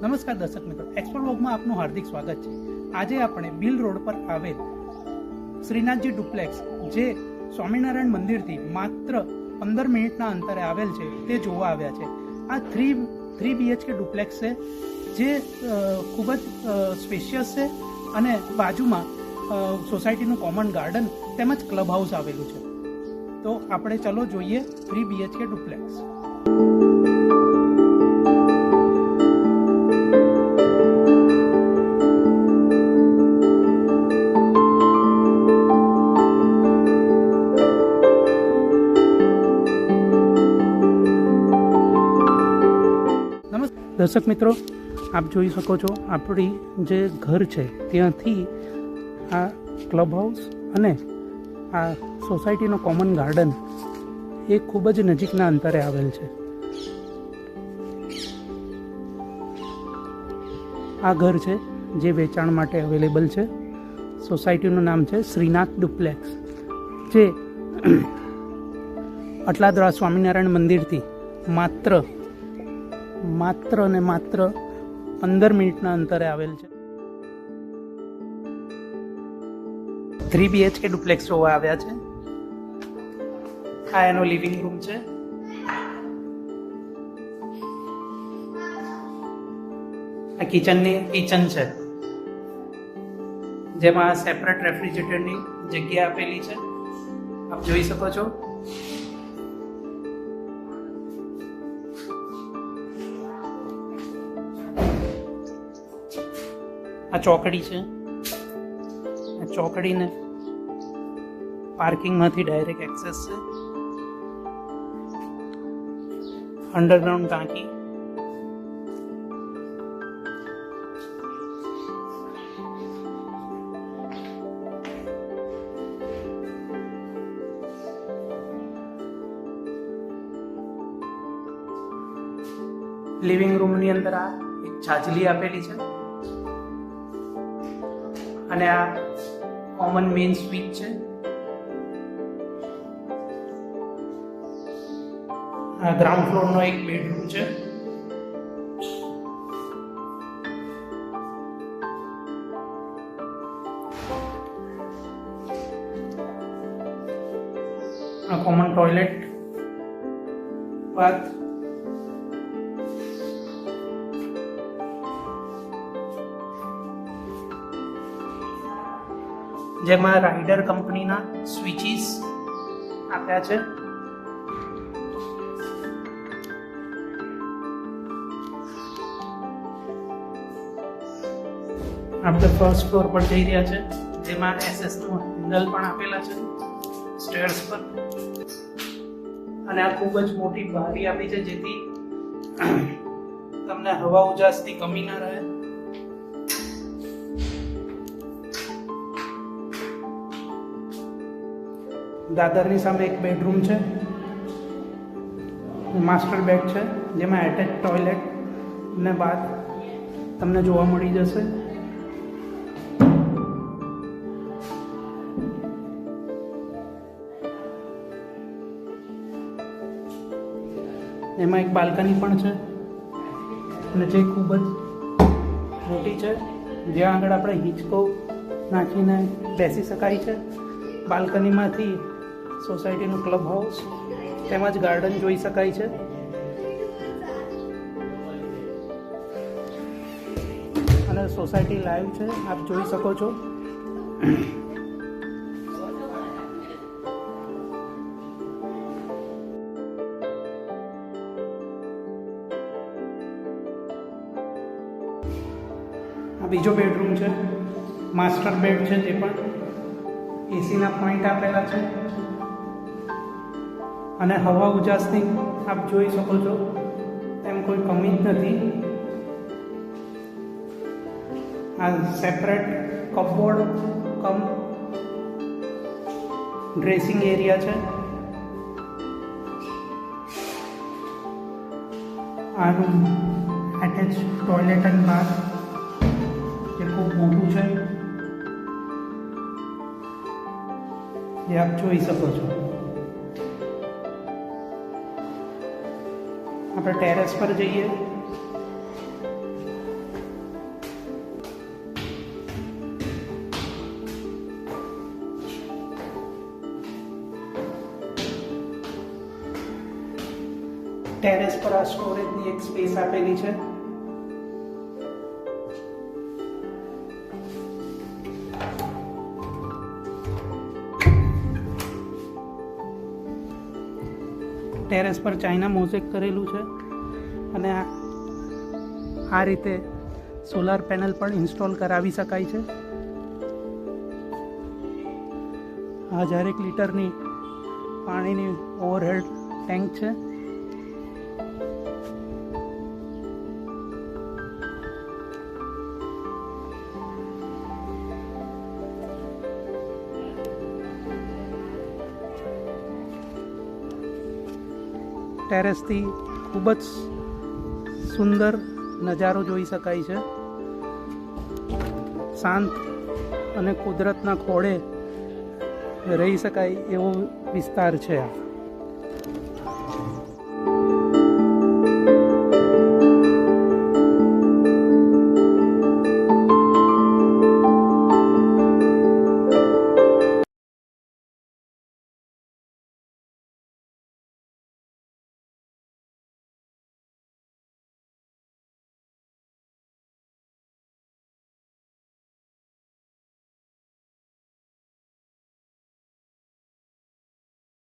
નમસ્કાર દર્શક મિત્રો, એક્સપ્લોર વ્લોગમાં આપનું હાર્દિક સ્વાગત છે। આજે આપણે બિલ રોડ પર આવેલ શ્રીનાથજી ડુપ્લેક્સ, જે સ્વામિનારાયણ મંદિરથી માત્ર 15 મિનિટના અંતરે આવેલ છે, તે જોવા આવ્યા છે। આ 3 BHK ડુપ્લેક્સ છે, જે ખૂબ જ સ્પેશિયસ છે અને બાજુમાં સોસાયટીનું કોમન ગાર્ડન તેમજ ક્લબ હાઉસ આવેલું છે। તો આપણે ચલો જોઈએ 3 BHK ડુપ્લેક્સ। દર્શક મિત્રો, આપ જોઈ શકો છો, આપણી જે ઘર છે ત્યાંથી આ ક્લબ હાઉસ અને આ સોસાયટીનો કોમન ગાર્ડન એ ખૂબ જ નજીકના અંતરે આવેલ છે। આ ઘર છે જે વેચાણ માટે અવેલેબલ છે। સોસાયટીનું નામ છે શ્રીનાથ ડુપ્લેક્સ, જે અટલાદરા સ્વામિનારાયણ મંદિરથી માત્ર 15 મિનિટના અંતરે આવેલ છે। 3 BHK ડુપ્લેક્સ જોવા આવ્યા છે। આ એનો લિવિંગ રૂમ છે। આ કિચન છે, જેમાં સેપરેટ રેફ્રિજરેટરની જગ્યા આપેલી છે, આપ જોઈ શકો છો। આ ચોકડી છે। આ ચોકડીને પાર્કિંગમાંથી ડાયરેક્ટ એક્સેસ છે। અંડરગ્રાઉન્ડ ટાંકી, લિવિંગ રૂમની અંદર આ એક છાજલી આપેલી છે અને આ કોમન મેઇન સ્વિચ છે। આ ગ્રાઉન્ડ ફ્લોરનો એક બેડરૂમ છે। આ કોમન ટોયલેટ, બાથ, જેમાં રાઇડર કંપનીના સ્વિચીસ આપ્યા છે। આપણે ફર્સ્ટ ફ્લોર પર જઈ રહ્યા છે, જેમાં SS2 હેન્ડલ પણ આપેલા છે સ્ટેર્સ પર, અને આ ખૂબ જ મોટી બારી આપી છે, જેથી તમને હવા ઉજાસની કમી ના રહે। દાદરની સામે એક બેડરૂમ છે, માસ્ટર બેડ છે, જેમાં એટેચ ટોયલેટ ને બાથ તમને જોવા મળી જશે। એમાં એક બાલ્કની પણ છે, અને જે ખૂબ જ મોટી છે, જ્યાં આગળ આપણે હિંચકો નાખીને બેસી શકાય છે। બાલ્કનીમાંથી સોસાયટીનું ક્લબ હાઉસ તેમજ ગાર્ડન જોઈ શકાય છે। અને સોસાયટી લાઈવ છે, આપ જોઈ શકો છો। આ બીજો બેડરૂમ છે, માસ્ટર બેડ છે, જે પણ એસીના પોઈન્ટ આપેલા છે, અને હવા ઉજાસની આપ જોઈ શકો છો તેમ કોઈ કમી જ નથી। આ સેપરેટ કપબોર્ડ કમ ડ્રેસિંગ એરિયા છે। આનું એટેચ ટોયલેટ એન્ડ બાથ, જે ખૂબ મોટું છે, જે આપ જોઈ શકો છો। આપણે ટેરેસ પર જઈએ। ટેરેસ પર આ સ્ટોરેજની એક સ્પેસ આપેલી છે. ટેરેસ પર ચાઇના મોઝેક કરેલું છે અને આ રીતે સોલાર પેનલ પણ ઇન્સ્ટોલ કરાવી શકાય છે. આ 1000 લીટરની પાણીની ઓવરહેડ ટેન્ક છે. ટેરેસથી ખૂબ જ સુંદર નજારો જોઈ શકાય છે. શાંત અને કુદરતના ખોળે રહી શકાય એવો વિસ્તાર છે આ.